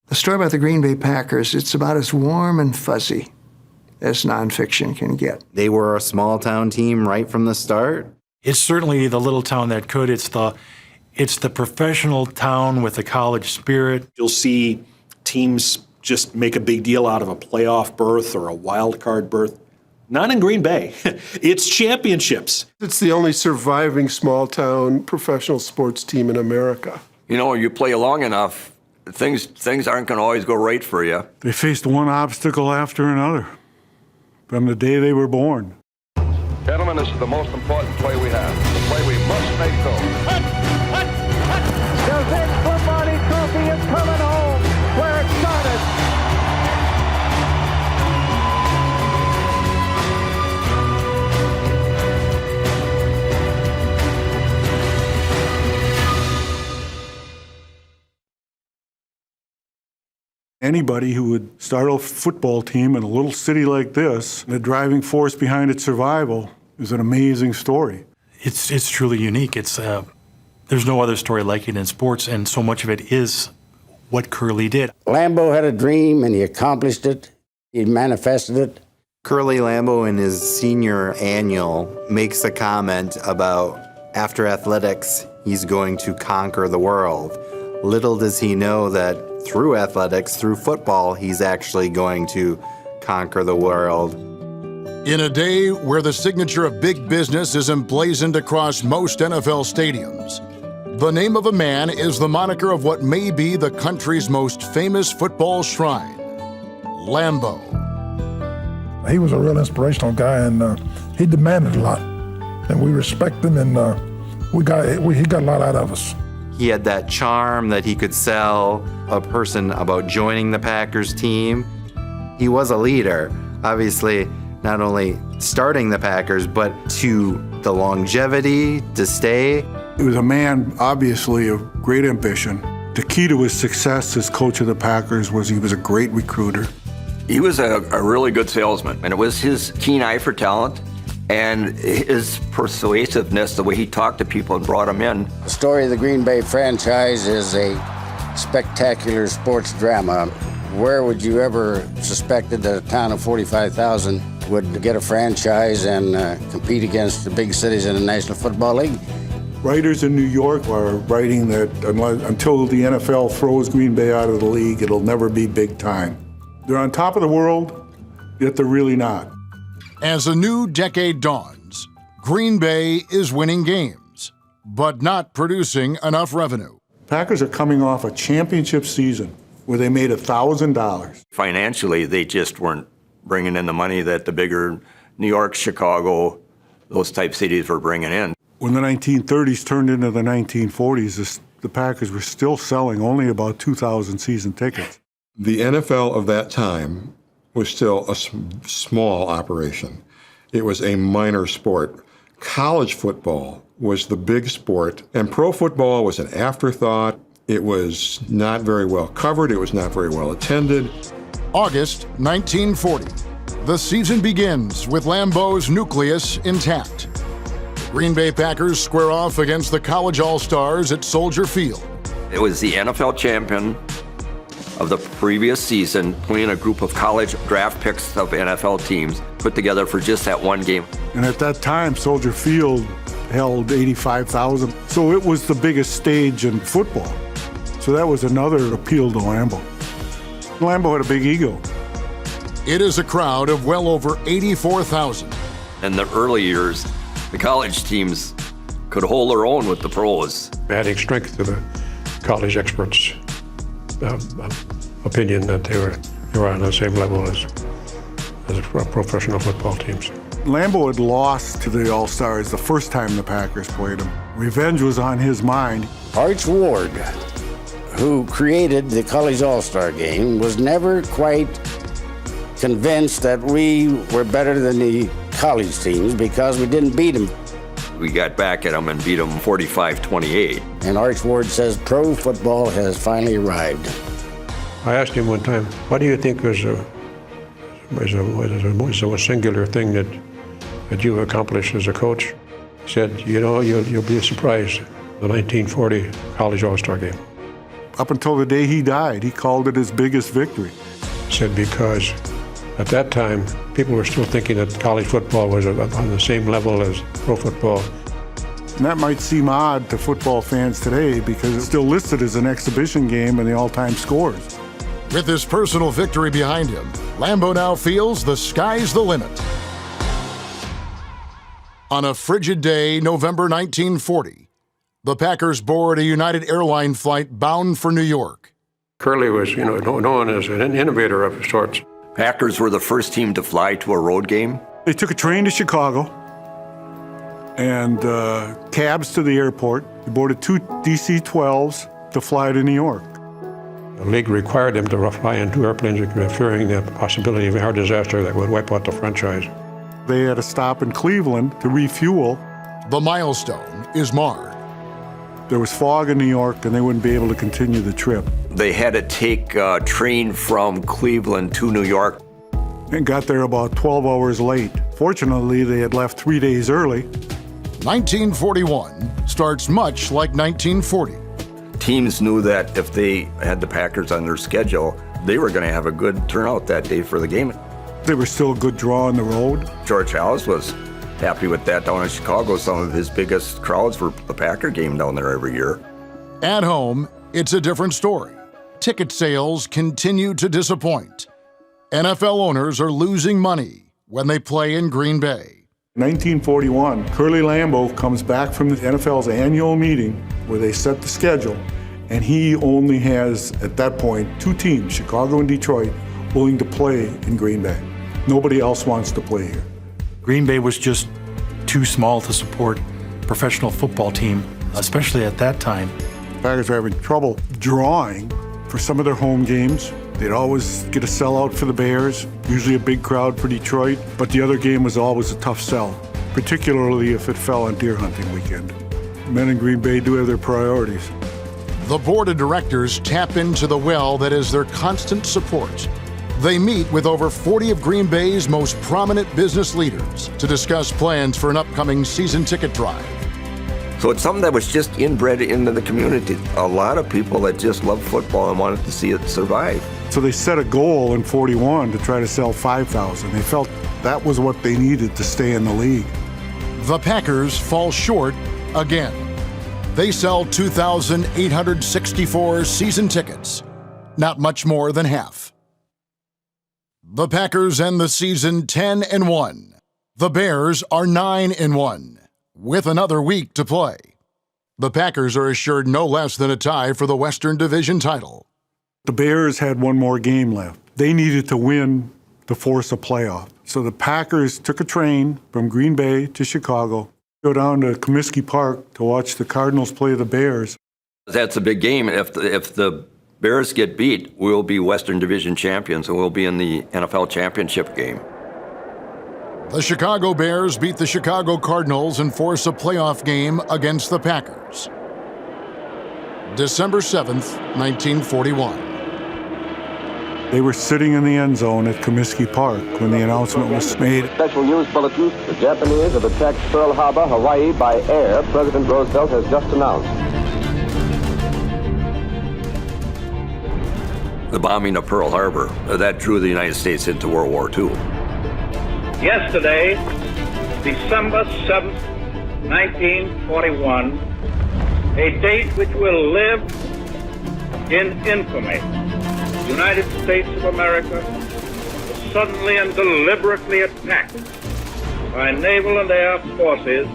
The story about the Green Bay Packers, it's about as warm and fuzzy as nonfiction can get. They were a small-town team right from the start. It's certainly the little town that could. It's the professional town with a college spirit. You'll see teams just make a big deal out of a playoff berth or a wild card berth. Not in Green Bay. It's championships. It's the only surviving small-town professional sports team in America. You know, you play long enough, things aren't going to always go right for you. They faced one obstacle after another from the day they were born. Gentlemen, this is the most important play we have. The play we must make go. The Vince Lombardi Trophy is coming home where it started. Anybody who would start a football team in a little city like this, the driving force behind its survival, is an amazing story. It's truly unique. There's no other story like it in sports, and so much of it is what Curly did. Lambeau had a dream, and he accomplished it. He manifested it. Curly Lambeau in his senior annual makes a comment about after athletics, he's going to conquer the world. Little does he know that through athletics, through football, he's actually going to conquer the world. In a day where the signature of big business is emblazoned across most NFL stadiums, the name of a man is the moniker of what may be the country's most famous football shrine, Lambeau. He was a real inspirational guy, and he demanded a lot, and we respect him, and he got a lot out of us. He had that charm that he could sell a person about joining the Packers team. He was a leader, obviously, not only starting the Packers, but to the longevity, to stay. He was a man, obviously, of great ambition. The key to his success as coach of the Packers was he was a great recruiter. He was a really good salesman, and it was his keen eye for talent and his persuasiveness, the way he talked to people and brought them in. The story of the Green Bay franchise is a spectacular sports drama. Where would you ever suspected that a town of 45,000 would get a franchise and compete against the big cities in the National Football League? Writers in New York are writing that until the NFL throws Green Bay out of the league, it'll never be big time. They're on top of the world, yet they're really not. As a new decade dawns, Green Bay is winning games, but not producing enough revenue. Packers are coming off a championship season where they made $1,000. Financially, they just weren't bringing in the money that the bigger New York, Chicago, those type cities were bringing in. When the 1930s turned into the 1940s, the Packers were still selling only about 2,000 season tickets. The NFL of that time was still a small operation. It was a minor sport. College football was the big sport, and pro football was an afterthought. It was not very well covered. It was not very well attended. August 1940. The season begins with Lambeau's nucleus intact. Green Bay Packers square off against the college all-stars at Soldier Field. It was the NFL champion of the previous season playing a group of college draft picks of NFL teams put together for just that one game. And at that time, Soldier Field held 85,000. So it was the biggest stage in football. So that was another appeal to Lambeau. Lambeau had a big ego. It is a crowd of well over 84,000. In the early years, the college teams could hold their own with the pros. Adding strength to the college experts' opinion that they were on the same level as professional football teams. Lambeau had lost to the All-Stars the first time the Packers played him. Revenge was on his mind. Arch Ward, who created the College All-Star Game, was never quite convinced that we were better than the college teams because we didn't beat them. We got back at them and beat them 45-28. And Arch Ward says pro football has finally arrived. I asked him one time, what do you think was a singular thing that you accomplished as a coach? He said, you know, you'll be surprised, the 1940 College All-Star Game. Up until the day he died, he called it his biggest victory. Said because at that time, people were still thinking that college football was on the same level as pro football. And that might seem odd to football fans today because it's still listed as an exhibition game in the all-time scores. With his personal victory behind him, Lambeau now feels the sky's the limit. On a frigid day, November 1940, the Packers board a United Airline flight bound for New York. Curly was, known as an innovator of sorts. Packers were the first team to fly to a road game. They took a train to Chicago and cabs to the airport. They boarded 2 DC-12s to fly to New York. The league required them to fly in 2 airplanes, fearing the possibility of a hard disaster that would wipe out the franchise. They had to stop in Cleveland to refuel. The milestone is marred. There was fog in New York, and they wouldn't be able to continue the trip. They had to take a train from Cleveland to New York. And got there about 12 hours late. Fortunately, they had left 3 days early. 1941 starts much like 1940. Teams knew that if they had the Packers on their schedule, they were going to have a good turnout that day for the game. They were still a good draw on the road. George Halas was happy with that down in Chicago. Some of his biggest crowds for the Packer game down there every year. At home, it's a different story. Ticket sales continue to disappoint. NFL owners are losing money when they play in Green Bay. 1941, Curly Lambeau comes back from the NFL's annual meeting where they set the schedule, and he only has, at that point, 2 teams, Chicago and Detroit, willing to play in Green Bay. Nobody else wants to play here. Green Bay was just too small to support a professional football team, especially at that time. The Packers were having trouble drawing for some of their home games. They'd always get a sellout for the Bears, usually a big crowd for Detroit, but the other game was always a tough sell, particularly if it fell on deer hunting weekend. Men in Green Bay do have their priorities. The board of directors tap into the well that is their constant support. They meet with over 40 of Green Bay's most prominent business leaders to discuss plans for an upcoming season ticket drive. So it's something that was just inbred into the community. A lot of people that just love football and wanted to see it survive. So they set a goal in 41 to try to sell 5,000. They felt that was what they needed to stay in the league. The Packers fall short again. They sell 2,864 season tickets, not much more than half. The Packers end the season 10-1. The Bears are 9-1, with another week to play. The Packers are assured no less than a tie for the Western Division title. The Bears had one more game left. They needed to win to force a playoff. So the Packers took a train from Green Bay to Chicago, go down to Comiskey Park to watch the Cardinals play the Bears. That's a big game. If the Bears get beat, we'll be Western Division champions and we'll be in the NFL championship game. The Chicago Bears beat the Chicago Cardinals and force a playoff game against the Packers. December 7th, 1941. They were sitting in the end zone at Comiskey Park when the announcement was made. Special news bulletin. The Japanese have attacked Pearl Harbor, Hawaii by air, President Roosevelt has just announced. The bombing of Pearl Harbor, that drew the United States into World War II. Yesterday, December 7th, 1941, a date which will live in infamy. The United States of America was suddenly and deliberately attacked by naval and air forces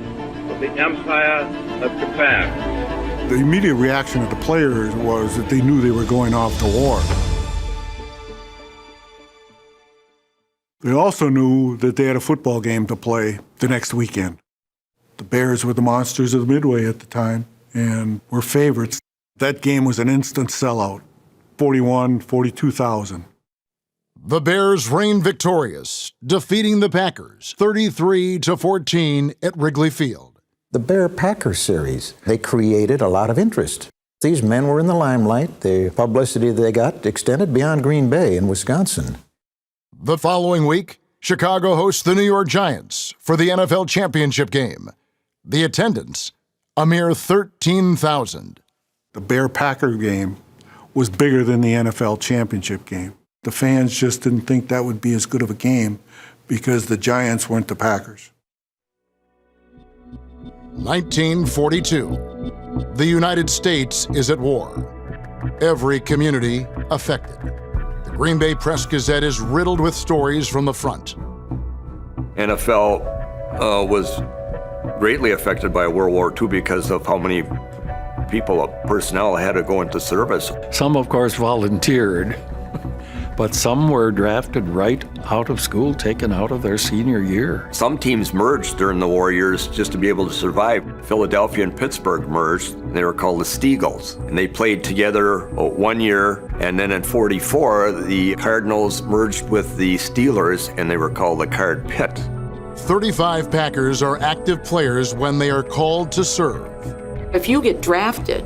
of the Empire of Japan. The immediate reaction of the players was that they knew they were going off to war. They also knew that they had a football game to play the next weekend. The Bears were the monsters of the Midway at the time and were favorites. That game was an instant sellout, 42,000. The Bears reign victorious, defeating the Packers 33-14 at Wrigley Field. The Bear-Packer series, they created a lot of interest. These men were in the limelight. The publicity they got extended beyond Green Bay in Wisconsin. The following week, Chicago hosts the New York Giants for the NFL championship game. The attendance, a mere 13,000. The Bear-Packer game was bigger than the NFL championship game. The fans just didn't think that would be as good of a game because the Giants weren't the Packers. 1942. The United States is at war. Every community affected. The Green Bay Press-Gazette is riddled with stories from the front. NFL was greatly affected by World War II because of how many personnel had to go into service. Some, of course, volunteered, but some were drafted right out of school, taken out of their senior year. Some teams merged during the war years just to be able to survive. Philadelphia and Pittsburgh merged. They were called the Steagles, and they played together 1 year, and then in 44, the Cardinals merged with the Steelers, and they were called the Card Pit. 35 Packers are active players when they are called to serve. If you get drafted,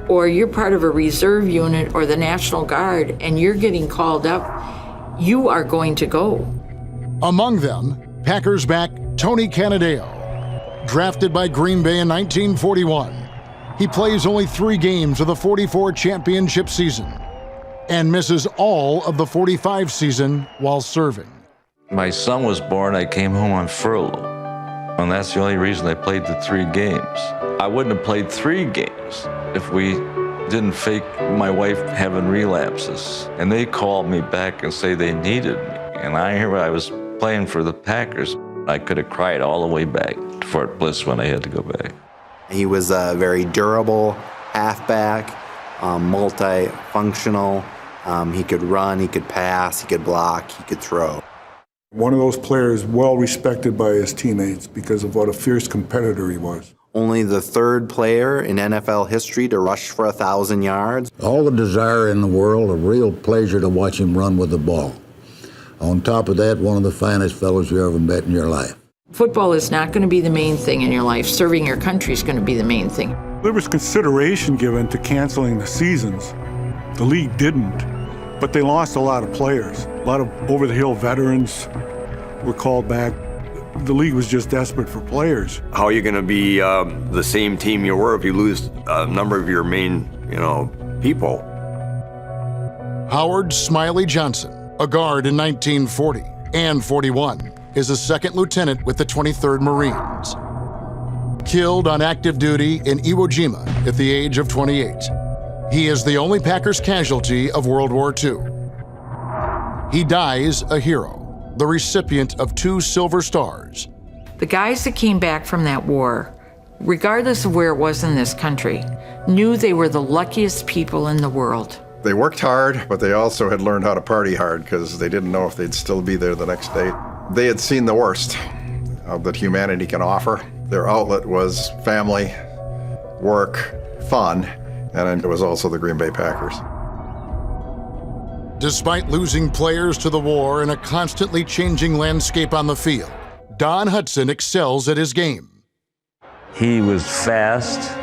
or you're part of a reserve unit or the National Guard and you're getting called up, you are going to go. Among them, Packers back Tony Canadeo, drafted by Green Bay in 1941. He plays only 3 games of the 44 championship season and misses all of the 45 season while serving. My son was born, I came home on furlough, and that's the only reason I played the 3 games. I wouldn't have played 3 games if we didn't fake my wife having relapses. And they called me back and say they needed me. And I was playing for the Packers. I could have cried all the way back to Fort Bliss when I had to go back. He was a very durable halfback, multifunctional. He could run, he could pass, he could block, he could throw. One of those players well respected by his teammates because of what a fierce competitor he was. Only the 3rd player in NFL history to rush for 1,000 yards. All the desire in the world, a real pleasure to watch him run with the ball. On top of that, one of the finest fellows you ever met in your life. Football is not going to be the main thing in your life. Serving your country is going to be the main thing. There was consideration given to canceling the seasons. The league didn't, but they lost a lot of players. A lot of over-the-hill veterans were called back. The league was just desperate for players. How are you going to be the same team you were if you lose a number of your main, people? Howard Smiley Johnson, a guard in 1940 and 41, is a 2nd lieutenant with the 23rd Marines. Killed on active duty in Iwo Jima at the age of 28. He is the only Packers casualty of World War II. He dies a hero, the recipient of 2 Silver Stars. The guys that came back from that war, regardless of where it was in this country, knew they were the luckiest people in the world. They worked hard, but they also had learned how to party hard because they didn't know if they'd still be there the next day. They had seen the worst that humanity can offer. Their outlet was family, work, fun, and it was also the Green Bay Packers. Despite losing players to the war in a constantly changing landscape on the field, Don Hudson excels at his game. He was fast,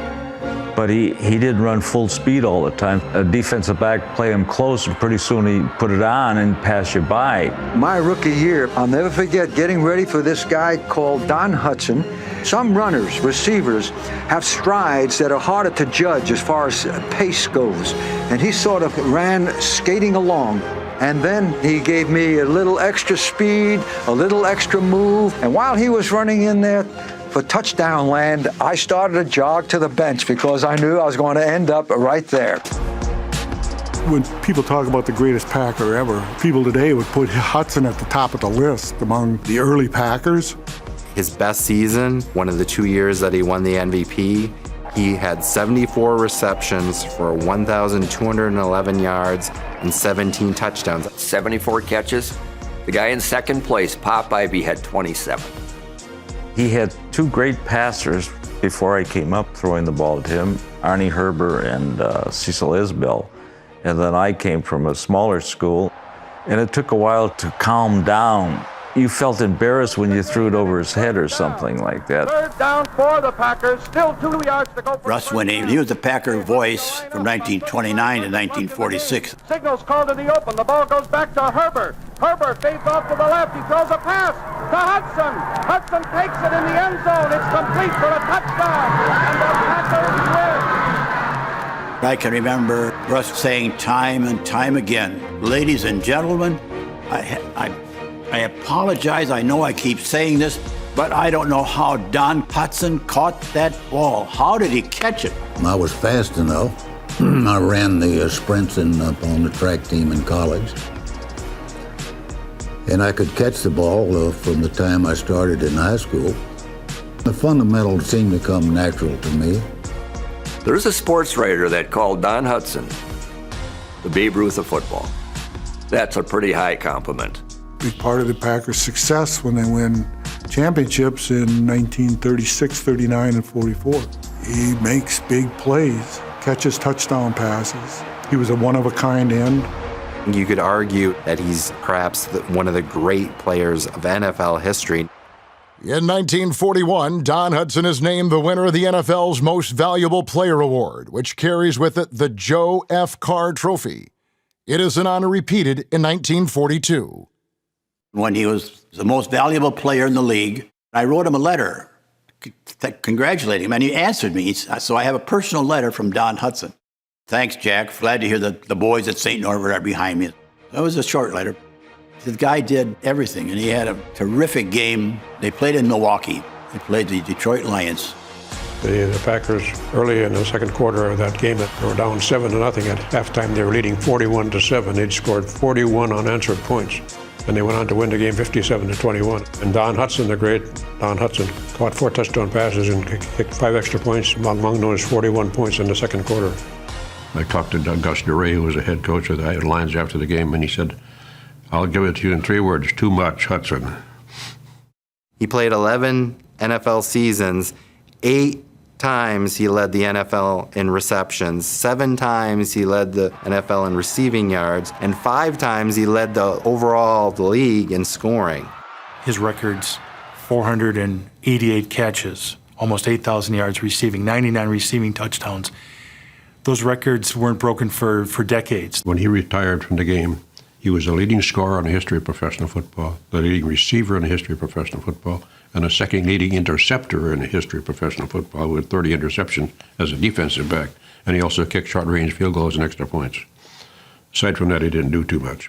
but he didn't run full speed all the time. A defensive back play him close, and pretty soon he put it on and pass you by. My rookie year, I'll never forget getting ready for this guy called Don Hudson. Some runners, receivers, have strides that are harder to judge as far as pace goes. And he sort of ran skating along. And then he gave me a little extra speed, a little extra move. And while he was running in there for touchdown land, I started to jog to the bench because I knew I was going to end up right there. When people talk about the greatest Packer ever, people today would put Hudson at the top of the list among the early Packers. His best season, one of the 2 years that he won the MVP, he had 74 receptions for 1,211 yards and 17 touchdowns. 74 catches. The guy in 2nd place, Pop Ivy, had 27. He had 2 great passers before I came up throwing the ball to him, Arnie Herber and Cecil Isbell. And then I came from a smaller school, and it took a while to calm down. You felt embarrassed when you threw it over his head or something like that. 3rd down for the Packers, still 2 yards to go. Russ Winnie, he was the Packer voice from 1929 to 1946. Signals called to the open, the ball goes back to Herbert. Herbert fades off to the left, he throws a pass to Hudson. Hudson takes it in the end zone, it's complete for a touchdown, and the Packers win. I can remember Russ saying time and time again, ladies and gentlemen, I apologize. I know I keep saying this, but I don't know how Don Hudson caught that ball. How did he catch it? I was fast enough. I ran the sprints up on the track team in college. And I could catch the ball from the time I started in high school. The fundamentals seemed to come natural to me. There's a sports writer that called Don Hudson the Babe Ruth of football. That's a pretty high compliment. Big part of the Packers' success when they win championships in 1936, 39, and 44. He makes big plays, catches touchdown passes. He was a one-of-a-kind end. You could argue that he's perhaps one of the great players of NFL history. In 1941, Don Hudson is named the winner of the NFL's Most Valuable Player Award, which carries with it the Joe F. Carr Trophy. It is an honor repeated in 1942. When he was the most valuable player in the league, I wrote him a letter congratulating him, and he answered me. So I have a personal letter from Don Hudson. Thanks, Jack. Glad to hear that the boys at St. Norbert are behind me. That was a short letter. The guy did everything, and he had a terrific game. They played in Milwaukee. They played the Detroit Lions. The Packers, early in the second quarter of that game, they were down 7-0 at halftime. They were leading 41-7. They'd scored 41 unanswered points, and they went on to win the game 57-21. And Don Hudson, the great Don Hudson, caught 4 touchdown passes and kicked 5 extra points, among those 41 points in the second quarter. I talked to Gus DeRay, who was the head coach of the Lions after the game, and he said, "I'll give it to you in 3 words, too much, Hudson." He played 11 NFL seasons. 8 times he led the NFL in receptions. 7 times he led the NFL in receiving yards. And 5 times he led the league in scoring. His records, 488 catches, almost 8,000 yards receiving, 99 receiving touchdowns. Those records weren't broken for decades. When he retired from the game, he was the leading scorer in the history of professional football, the leading receiver in the history of professional football, and the second leading interceptor in the history of professional football with 30 interceptions as a defensive back. And he also kicked short-range field goals and extra points. Aside from that, he didn't do too much.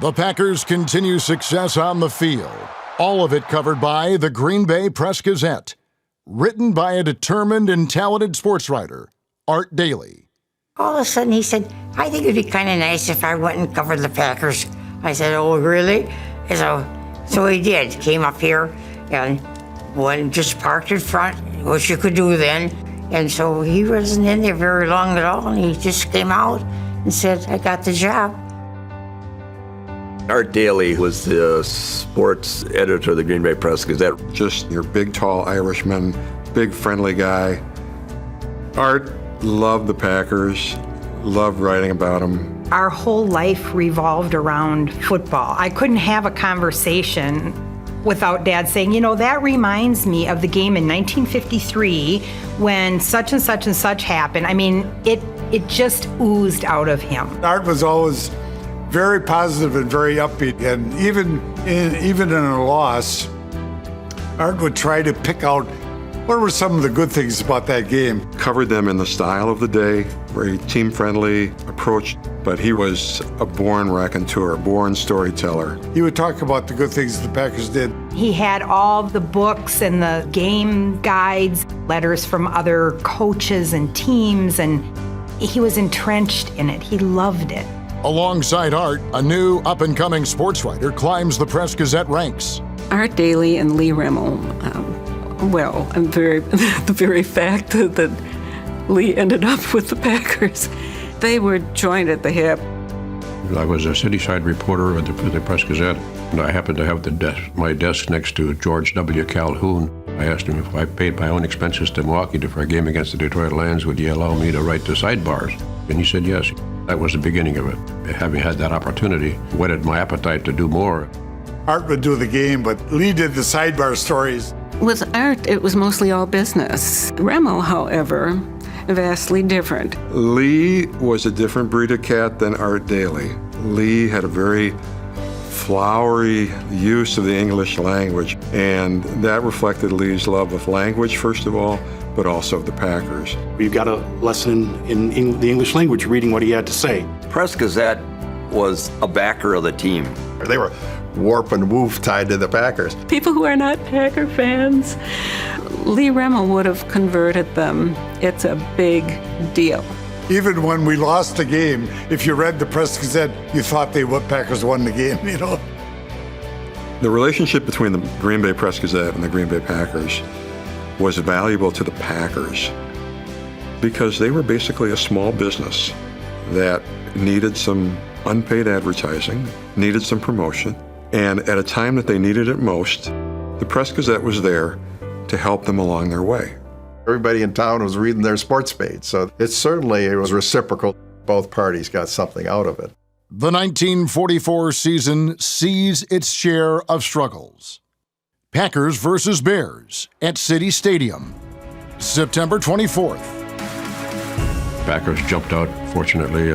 The Packers continue success on the field. All of it covered by the Green Bay Press-Gazette. Written by a determined and talented sports writer, Art Daly. All of a sudden he said, "I think it'd be kind of nice if I went and covered the Packers." I said, "Oh, really?" So he did. Came up here and just parked in front, which you could do then. And so he wasn't in there very long at all. And he just came out and said, "I got the job." Art Daly was the sports editor of the Green Bay Press-Gazette. Just your big, tall Irishman, big, friendly guy. Art loved the Packers, loved writing about them. Our whole life revolved around football. I couldn't have a conversation without Dad saying, "You know, that reminds me of the game in 1953 when such and such and such happened." I mean, it just oozed out of him. Art was always very positive and very upbeat, and even in a loss, Art would try to pick out what were some of the good things about that game. Covered them in the style of the day, very team-friendly approach, but he was a born raconteur, a born storyteller. He would talk about the good things the Packers did. He had all the books and the game guides, letters from other coaches and teams, and he was entrenched in it. He loved it. Alongside Art, a new up-and-coming sports writer climbs the Press-Gazette ranks. Art Daly and Lee Rimmel. The very fact that Lee ended up with the Packers, they were joined at the hip. I was a city-side reporter at the Press-Gazette, and I happened to have my desk next to George W. Calhoun. I asked him if I paid my own expenses to Milwaukee for a game against the Detroit Lions, would he allow me to write the sidebars? And he said yes. That was the beginning of it. Having had that opportunity whetted my appetite to do more. Art would do the game, but Lee did the sidebar stories. With Art, it was mostly all business. Rimmel, however, vastly different. Lee was a different breed of cat than Art Daly. Lee had a very flowery use of the English language, and that reflected Lee's love of language, first of all, but also of the Packers. We've got a lesson in the English language, reading what he had to say. Press-Gazette was a backer of the team. They were warp and woof tied to the Packers. People who are not Packer fans, Lee Remmel would have converted them. It's a big deal. Even when we lost the game, if you read the Press-Gazette, you thought Packers won the game, you know. The relationship between the Green Bay Press-Gazette and the Green Bay Packers was valuable to the Packers because they were basically a small business that needed some unpaid advertising, needed some promotion, and at a time that they needed it most, the Press-Gazette was there to help them along their way. Everybody in town was reading their sports page, so it was reciprocal. Both parties got something out of it. The 1944 season sees its share of struggles. Packers versus Bears at City Stadium, September 24th. Packers jumped out, fortunately,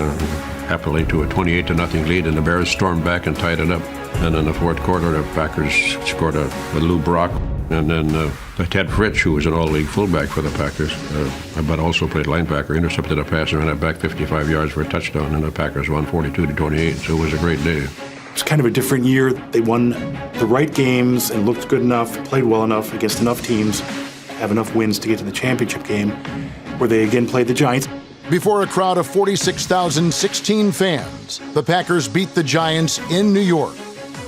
happily, to a 28-0 lead, and the Bears stormed back and tied it up. And in the fourth quarter, the Packers scored a Lou Brock, and then Ted Fritsch, who was an all-league fullback for the Packers, but also played linebacker, intercepted a pass and ran it back 55 yards for a touchdown, and the Packers won 42-28. So it was a great day. It's kind of a different year. They won the right games and looked good enough, played well enough against enough teams, have enough wins to get to the championship game, where they again played the Giants. Before a crowd of 46,016 fans, the Packers beat the Giants in New York,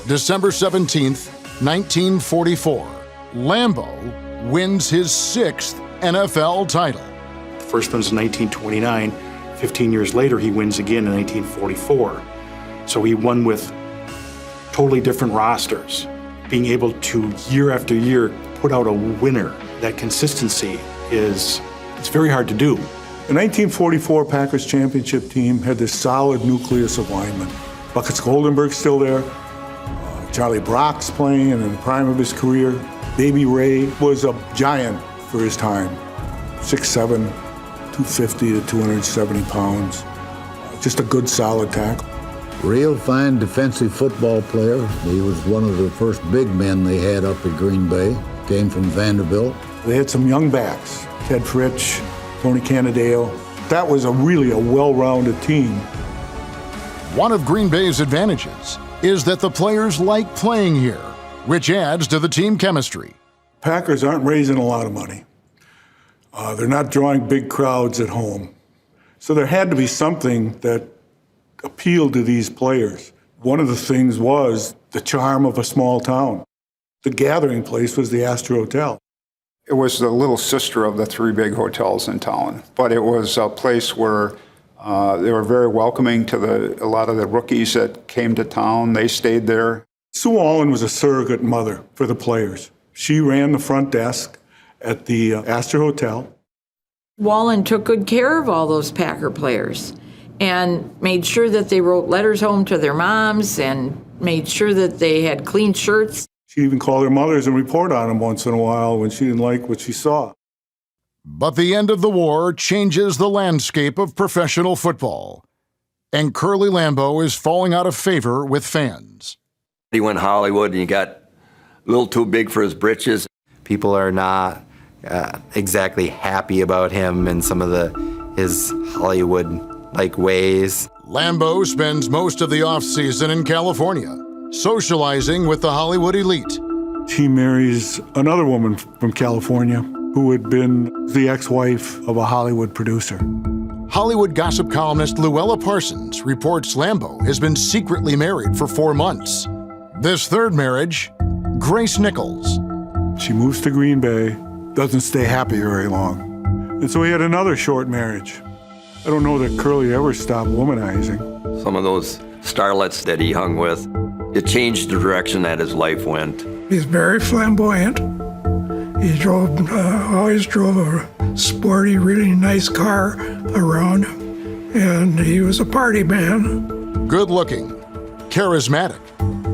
December 17th, 1944. Lambeau wins his 6th NFL title. The first one was in 1929. 15 years later, he wins again in 1944. So he won with totally different rosters. Being able to, year after year, put out a winner, that consistency it's very hard to do. The 1944 Packers championship team had this solid nucleus of linemen. Buckets Goldenberg's still there. Charlie Brock's playing and in the prime of his career. Baby Ray was a giant for his time. 6'7", 250 to 270 pounds. Just a good, solid tackle. Real fine defensive football player. He was one of the first big men they had up at Green Bay. Came from Vanderbilt. They had some young backs. Ted Fritsch, Tony Canadeo. That was really a well-rounded team. One of Green Bay's advantages is that the players like playing here, which adds to the team chemistry. Packers aren't raising a lot of money. They're not drawing big crowds at home. So there had to be something that appealed to these players. One of the things was the charm of a small town. The gathering place was the Astor Hotel. It was the little sister of the three big hotels in town, but it was a place where they were very welcoming to a lot of the rookies that came to town. They stayed there. Sue Allen was a surrogate mother for the players. She ran the front desk at the Astor Hotel. Wallen took good care of all those Packer players and made sure that they wrote letters home to their moms and made sure that they had clean shirts. She'd even call their mothers and report on them once in a while when she didn't like what she saw. But the end of the war changes the landscape of professional football, and Curly Lambeau is falling out of favor with fans. He went Hollywood and he got a little too big for his britches. People are not exactly happy about him and some of his Hollywood-like ways. Lambeau spends most of the offseason in California, socializing with the Hollywood elite. He marries another woman from California who had been the ex-wife of a Hollywood producer. Hollywood gossip columnist Luella Parsons reports Lambeau has been secretly married for 4 months. This third marriage, Grace Nichols. She moves to Green Bay, doesn't stay happy very long. And so he had another short marriage. I don't know that Curly ever stopped womanizing. Some of those starlets that he hung with, it changed the direction that his life went. He's very flamboyant. He always drove a sporty, really nice car around, and he was a party man. Good looking, charismatic.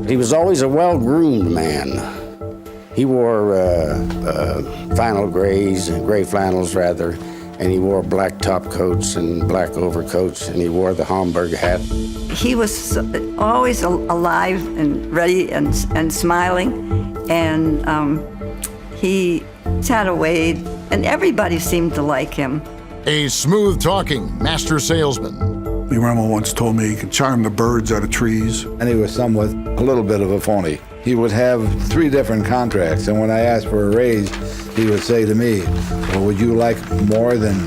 He was always a well-groomed man. He wore gray flannels rather, and he wore black top coats and black overcoats, and he wore the Homburg hat. He was always alive and ready and smiling, and he had a way And everybody seemed to like him. A smooth-talking master salesman. Lee Remmel once told me he could charm the birds out of trees. And he was somewhat a little bit of a phony. He would have 3 different contracts, and when I asked for a raise, he would say to me, well, would you like more than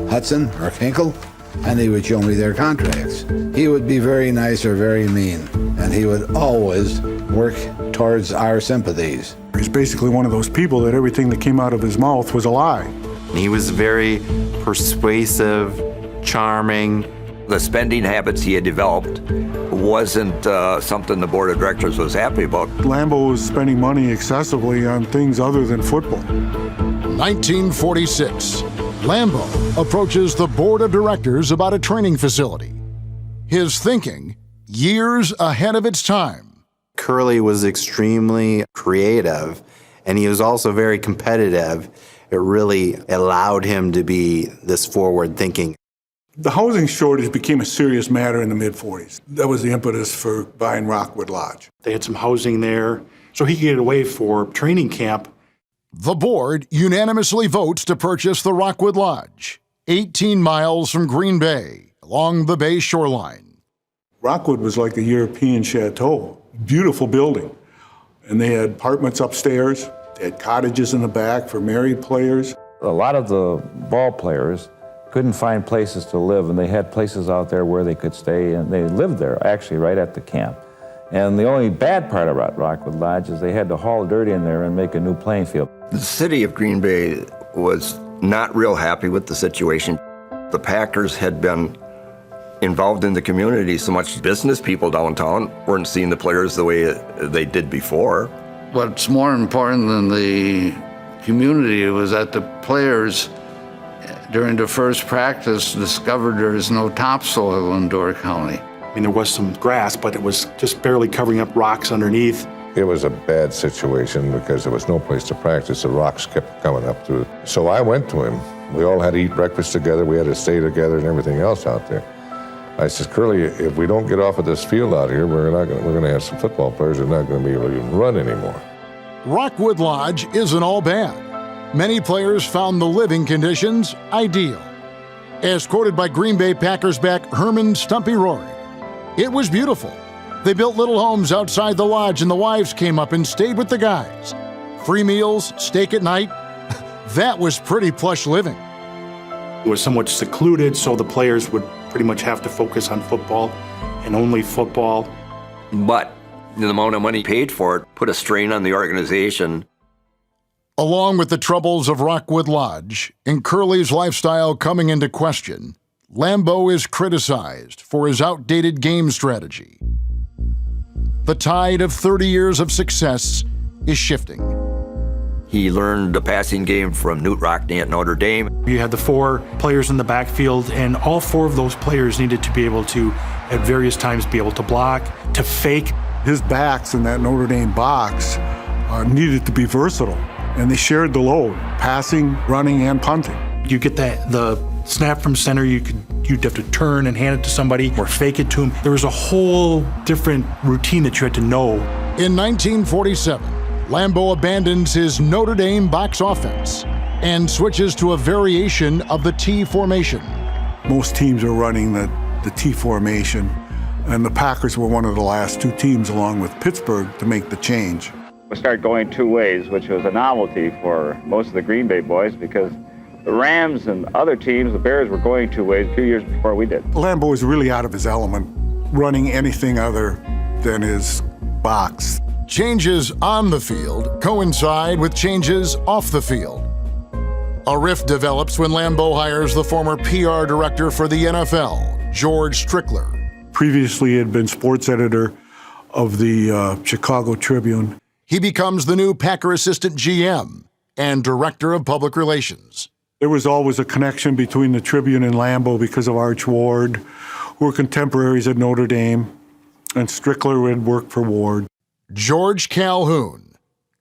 Hudson or Hinkle? And he would show me their contracts. He would be very nice or very mean, and he would always work towards our sympathies. He's basically one of those people that everything that came out of his mouth was a lie. He was very persuasive, charming. The spending habits he had developed wasn't something the board of directors was happy about. Lambeau was spending money excessively on things other than football. 1946, Lambeau approaches the board of directors about a training facility. His thinking, years ahead of its time. Curly was extremely creative, and he was also very competitive. It really allowed him to be this forward-thinking. The housing shortage became a serious matter in the mid-40s. That was the impetus for buying Rockwood Lodge. They had some housing there, so he could get away for training camp. The board unanimously votes to purchase the Rockwood Lodge, 18 miles from Green Bay, along the Bay shoreline. Rockwood was like a European chateau, beautiful building. And they had apartments upstairs, they had cottages in the back for married players. A lot of the ball players couldn't find places to live, and they had places out there where they could stay, and they lived there, actually, right at the camp. And the only bad part about Rockwood Lodge is they had to haul dirt in there and make a new playing field. The city of Green Bay was not real happy with the situation. The Packers had been involved in the community so much. Business people downtown weren't seeing the players the way they did before. What's more important than the community was that the players during the first practice discovered there is no topsoil in Door County. I mean, there was some grass, but it was just barely covering up rocks underneath. It was a bad situation because there was no place to practice. The rocks kept coming up through. So I went to him. We all had to eat breakfast together. We had to stay together and everything else out there. I said, Curly, if we don't get off of this field out here, we're going to have some football players that are not going to be able to even run anymore. Rockwood Lodge isn't all bad. Many players found the living conditions ideal. As quoted by Green Bay Packers back Herman Stumpy Rory, it was beautiful. They built little homes outside the lodge, and the wives came up and stayed with the guys. Free meals, steak at night. That was pretty plush living. It was somewhat secluded, so the players would pretty much have to focus on football and only football. But the amount of money paid for it put a strain on the organization. Along with the troubles of Rockwood Lodge and Curly's lifestyle coming into question, Lambeau is criticized for his outdated game strategy. The tide of 30 years of success is shifting. He learned the passing game from Newt Rockne at Notre Dame. You had the 4 players in the backfield, and all 4 of those players needed to be able to, at various times, be able to block, to fake. His backs in that Notre Dame box needed to be versatile, and they shared the load, passing, running, and punting. You get the snap from center, you'd have to turn and hand it to somebody or fake it to him. There was a whole different routine that you had to know. In 1947, Lambeau abandons his Notre Dame box offense and switches to a variation of the T formation. Most teams are running the T formation, and the Packers were one of the last 2 teams, along with Pittsburgh, to make the change. We started going 2 ways, which was a novelty for most of the Green Bay boys because the Rams and other teams, the Bears, were going 2 ways a few years before we did. Lambeau was really out of his element, running anything other than his box. Changes on the field coincide with changes off the field. A rift develops when Lambeau hires the former PR director for the NFL, George Strickler. Previously, he had been sports editor of the Chicago Tribune. He becomes the new Packer assistant GM and director of public relations. There was always a connection between the Tribune and Lambeau because of Arch Ward, who were contemporaries at Notre Dame, and Strickler had worked for Ward. George Calhoun,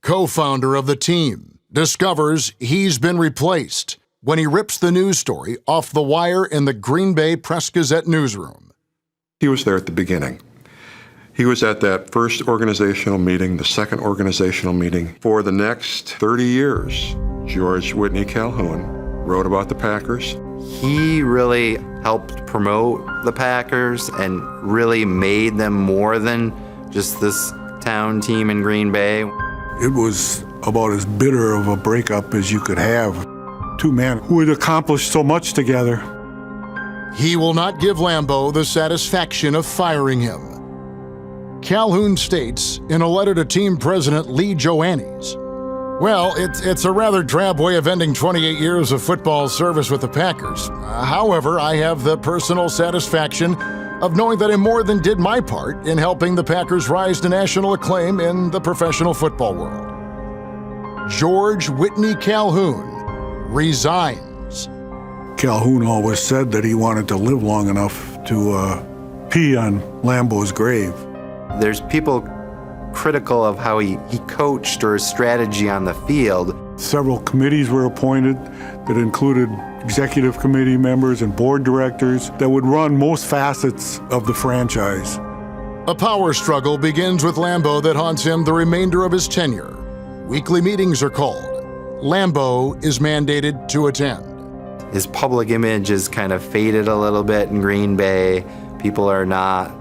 co-founder of the team, discovers he's been replaced when he rips the news story off the wire in the Green Bay Press-Gazette newsroom. He was there at the beginning. He was at that first organizational meeting, the second organizational meeting. For the next 30 years, George Whitney Calhoun wrote about the Packers. He really helped promote the Packers and really made them more than just this town team in Green Bay. It was about as bitter of a breakup as you could have. Two men who had accomplished so much together. He will not give Lambeau the satisfaction of firing him. Calhoun states in a letter to team president Lee Joannes, "Well, it's a rather drab way of ending 28 years of football service with the Packers. However, I have the personal satisfaction of knowing that I more than did my part in helping the Packers rise to national acclaim in the professional football world." George Whitney Calhoun resigns. Calhoun always said that he wanted to live long enough to pee on Lambeau's grave. There's people critical of how he coached or his strategy on the field. Several committees were appointed that included executive committee members and board directors that would run most facets of the franchise. A power struggle begins with Lambeau that haunts him the remainder of his tenure. Weekly meetings are called. Lambeau is mandated to attend. His public image is kind of faded a little bit in Green Bay. People are not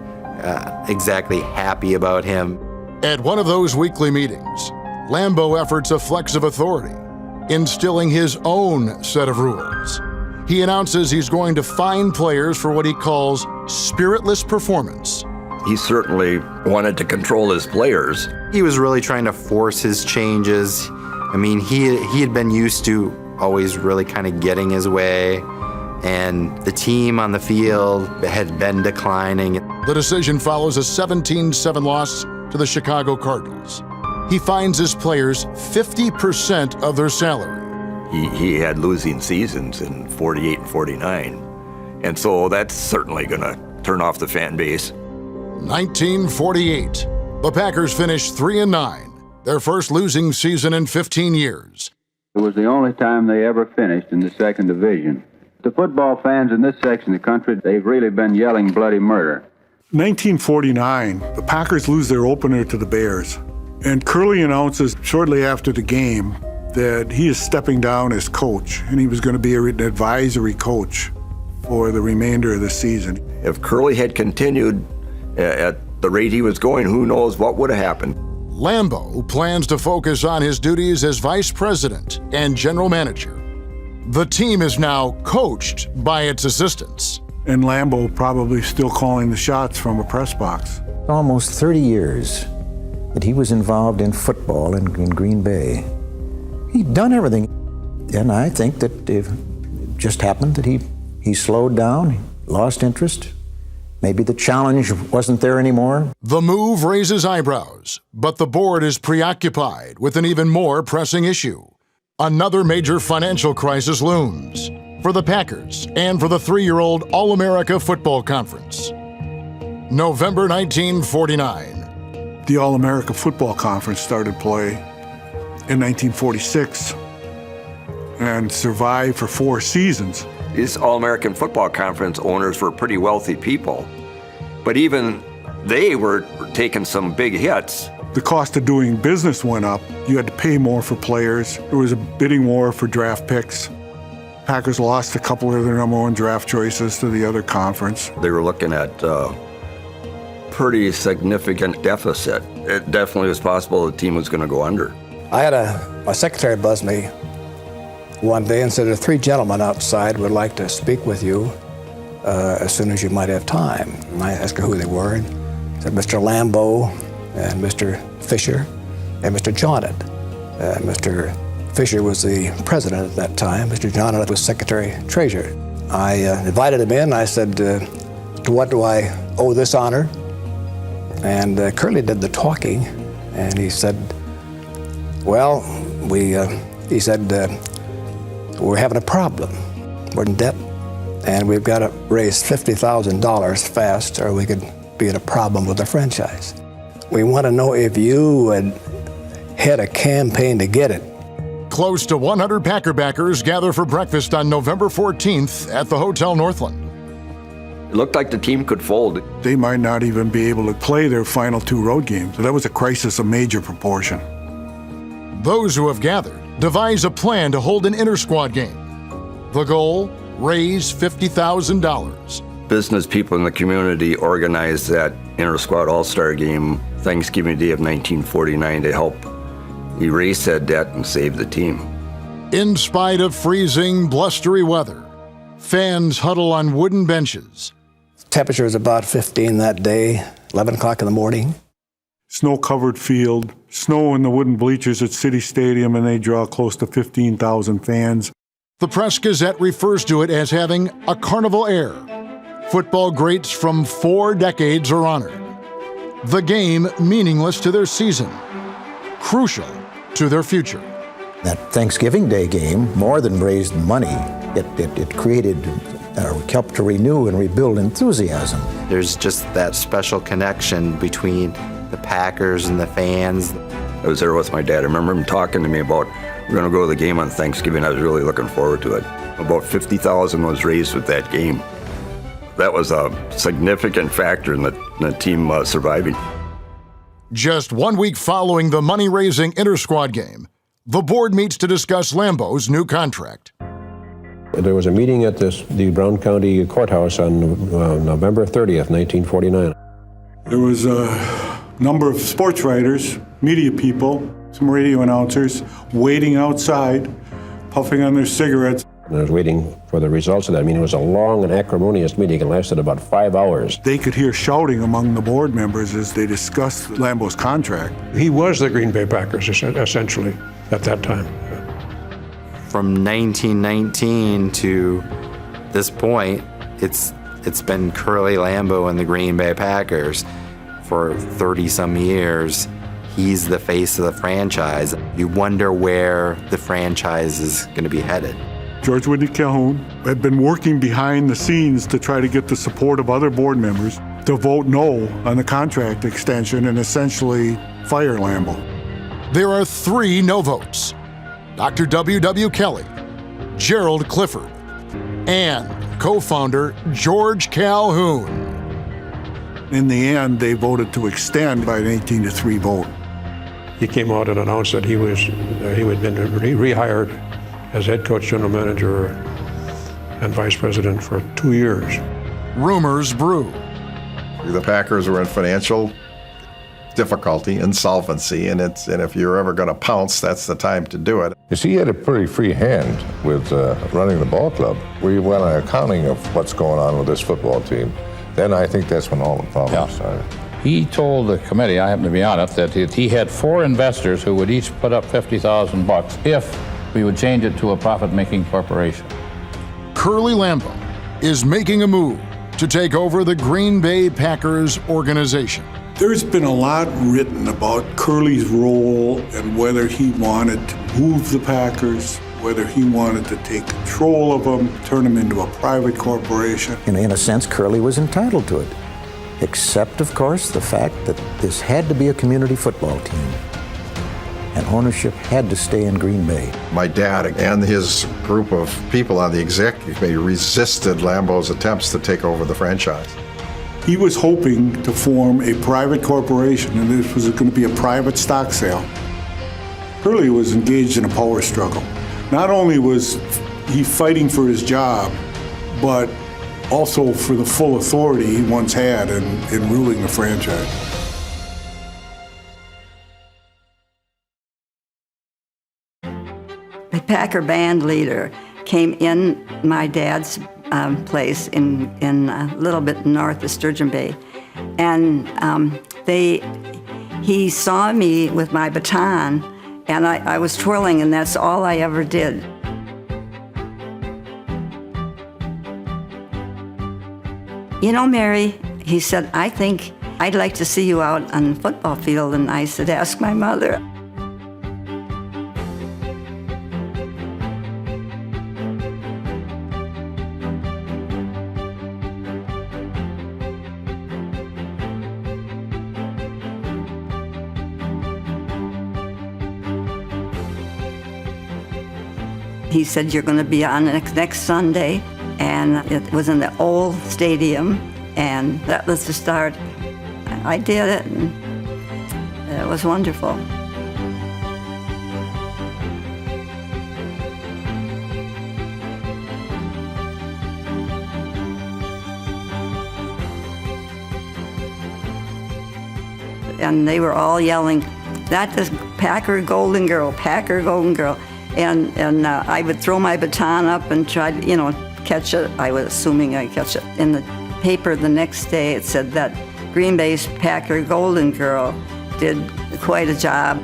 exactly happy about him. At one of those weekly meetings, Lambeau efforts a flex of authority, instilling his own set of rules. He announces he's going to fine players for what he calls spiritless performance. He certainly wanted to control his players. He was really trying to force his changes. I mean, he had been used to always really kind of getting his way, and the team on the field had been declining. The decision follows a 17-7 loss to the Chicago Cardinals. He fines his players 50% of their salary. He had losing seasons in 48 and 49, and so that's certainly going to turn off the fan base. 1948. The Packers finished 3-9, their first losing season in 15 years. It was the only time they ever finished in the second division. The football fans in this section of the country, they've really been yelling bloody murder. 1949, the Packers lose their opener to the Bears. And Curley announces shortly after the game that he is stepping down as coach, and he was going to be an advisory coach for the remainder of the season. If Curley had continued at the rate he was going, who knows what would have happened. Lambeau plans to focus on his duties as vice president and general manager. The team is now coached by its assistants. And Lambeau probably still calling the shots from a press box. Almost 30 years that he was involved in football in Green Bay. He'd done everything. And I think that it just happened that he slowed down, lost interest. Maybe the challenge wasn't there anymore. The move raises eyebrows, but the board is preoccupied with an even more pressing issue. Another major financial crisis looms for the Packers and for the 3-year-old All-America Football Conference. November 1949. The All-America Football Conference started play in 1946 and survived for 4 seasons. These All-American Football Conference owners were pretty wealthy people, but even they were taking some big hits. The cost of doing business went up. You had to pay more for players. There was a bidding war for draft picks. Packers lost a couple of their number 1 draft choices to the other conference. They were looking at pretty significant deficit. It definitely was possible the team was going to go under. I had my secretary buzz me one day and said, 3 gentlemen outside would like to speak with you as soon as you might have time. And I asked her who they were. And said Mr. Lambeau and Mr. Fisher and Mr. Johnnet. Mr. Fisher was the president at that time. Mr. Johnnet was secretary-treasurer. I invited him in. I said, to what do I owe this honor? And Curley did the talking. And he said, well, he said, we're having a problem. We're in debt, and we've got to raise $50,000 fast, or we could be in a problem with the franchise. We want to know if you would head a campaign to get it. Close to 100 Packer backers gather for breakfast on November 14th at the Hotel Northland. It looked like the team could fold. They might not even be able to play their final 2 road games. So that was a crisis of major proportion. Those who have gathered devise a plan to hold an inter-squad game. The goal, raise $50,000. Business people in the community organized that inter-squad all-star game Thanksgiving Day of 1949 to help erase that debt and save the team. In spite of freezing, blustery weather, fans huddle on wooden benches. Temperature was about 15 that day, 11 o'clock in the morning. Snow-covered field, snow in the wooden bleachers at City Stadium, and they draw close to 15,000 fans. The Press-Gazette refers to it as having a carnival air. Football greats from 4 decades are honored. The game meaningless to their season, crucial to their future. That Thanksgiving Day game more than raised money. It created, helped to renew and rebuild enthusiasm. There's just that special connection between the Packers and the fans. I was there with my dad. I remember him talking to me about, we're going to go to the game on Thanksgiving. I was really looking forward to it. About $50,000 was raised with that game. That was a significant factor in the team surviving. Just 1 week following the money-raising inter-squad game, the board meets to discuss Lambeau's new contract. There was a meeting at the Brown County Courthouse on November 30th, 1949. There was a number of sports writers, media people, some radio announcers waiting outside, puffing on their cigarettes. And I was waiting for the results of that meeting. It was a long and acrimonious meeting. It lasted about 5 hours. They could hear shouting among the board members as they discussed Lambeau's contract. He was the Green Bay Packers, essentially, at that time. From 1919 to this point, it's been Curly Lambeau and the Green Bay Packers for 30-some years. He's the face of the franchise. You wonder where the franchise is going to be headed. George Whitney Calhoun had been working behind the scenes to try to get the support of other board members to vote no on the contract extension and essentially fire Lambeau. There are 3 no votes. Dr. W.W. Kelly, Gerald Clifford, and co-founder George Calhoun. In the end, they voted to extend by an 18-3 vote. He came out and announced that he had been rehired as head coach, general manager, and vice president for 2 years. Rumors brew. The Packers were in financial difficulty, insolvency, and if you're ever going to pounce, that's the time to do it. You see, he had a pretty free hand with running the ball club. We went on accounting of what's going on with this football team. Then I think that's when all the problems started. He told the committee, I happen to be on it, that he had 4 investors who would each put up $50,000 if we would change it to a profit-making corporation. Curly Lambeau is making a move to take over the Green Bay Packers organization. There's been a lot written about Curly's role and whether he wanted to move the Packers, whether he wanted to take control of them, turn them into a private corporation. In a sense, Curly was entitled to it, except, of course, the fact that this had to be a community football team, and ownership had to stay in Green Bay. My dad and his group of people on the executive committee resisted Lambeau's attempts to take over the franchise. He was hoping to form a private corporation, and this was going to be a private stock sale. Curly was engaged in a power struggle. Not only was he fighting for his job, but also for the full authority he once had in ruling the franchise. The Packer band leader came in my dad's place in a little bit north of Sturgeon Bay, and he saw me with my baton, and I was twirling, and that's all I ever did. You know, Mary, he said, I think I'd like to see you out on the football field, and I said, ask my mother. He said, you're going to be on next Sunday, and it was in the old stadium, and that was the start. I did it, and it was wonderful. and they were all yelling, "That is Packer Golden Girl, Packer Golden Girl." And I would throw my baton up and try to, catch it. I was assuming I'd catch it. In the paper the next day, it said that Green Bay's Packer Golden Girl did quite a job.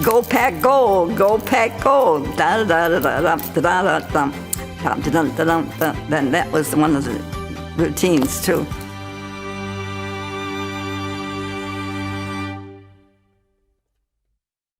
Go Pack Gold, go Pack Gold. Da da da da da da da da da. Then that was one of the routines too.